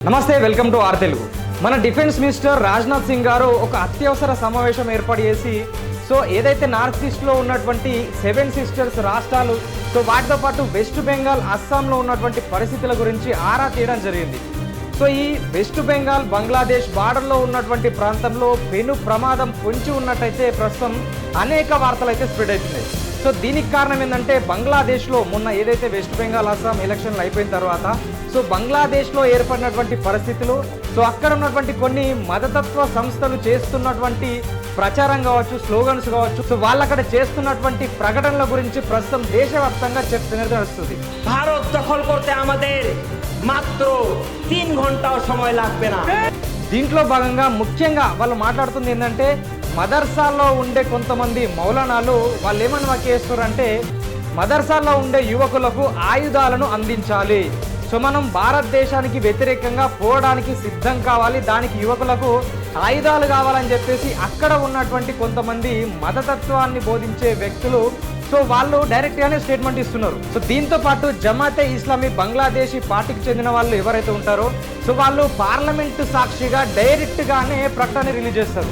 నమస్తే welcome to are Telugu. మన defence minister Rajnath Singh గారు ఒక అత్యవసర సమావేశం ఏర్పాటు చేసి ఏదైతే నార్త్ ఈస్ట్లో ఉన్నటువంటి 7 సిస్టర్స్ రాష్ట్రాలు వాటితో పాటు వెస్ట్ బెంగాల్ అస్సాంలో ఉన్నటువంటి పరిస్థితుల గురించి ఆరా తీయడం జరిగింది. ఈ వెస్ట్ బెంగాల్ బంగ్లాదేశ్ బార్డర్లో ఉన్నటువంటి ప్రాంతంలో పెను ప్రమాదం పొంచి ఉన్నట్టయితే ప్రస్తుతం అనేక వార్తలు అయితే స్ప్రెడ్ అవుతున్నాయి. దీనికి కారణం ఏంటంటే బంగ్లాదేశ్లో మొన్న ఏదైతే వెస్ట్ బెంగాల్ అస్సాం ఎలక్షన్లు అయిపోయిన తర్వాత బంగ్లాదేశ్లో ఏర్పడినటువంటి పరిస్థితులు అక్కడ ఉన్నటువంటి కొన్ని మతతత్వ సంస్థలు చేస్తున్నటువంటి ప్రచారం కావచ్చు, స్లోగన్స్ కావచ్చు, వాళ్ళు అక్కడ చేస్తున్నటువంటి ప్రకటనల గురించి ప్రస్తుతం దేశవ్యాప్తంగా చర్చ నడుస్తుంది. భారత్ దখল করতে আমাদের মাত্র 3 ঘন্টা সময় লাগবে না. దీంట్లో భాగంగా ముఖ్యంగా వాళ్ళు మాట్లాడుతుంది ఏంటంటే మదర్సాల్లో ఉండే కొంతమంది మౌలానాలు వాళ్ళు ఏమని వాక్యేస్తారంటే మదర్సాల్లో ఉండే యువకులకు ఆయుధాలను అందించాలి. మనం భారతదేశానికి వ్యతిరేకంగా పోవడానికి సిద్ధం కావాలి, దానికి యువకులకు ఆయుధాలు కావాలని చెప్పేసి అక్కడ ఉన్నటువంటి కొంతమంది మతతత్వాన్ని బోధించే వ్యక్తులు వాళ్ళు డైరెక్ట్గానే స్టేట్మెంట్ ఇస్తున్నారు. దీంతో పాటు జమాతే ఇస్లామీ బంగ్లాదేశీ పార్టీకి చెందిన వాళ్ళు ఎవరైతే ఉంటారో వాళ్ళు పార్లమెంటు సాక్షిగా డైరెక్ట్గానే ప్రకటన రిలీజ్ చేస్తారు.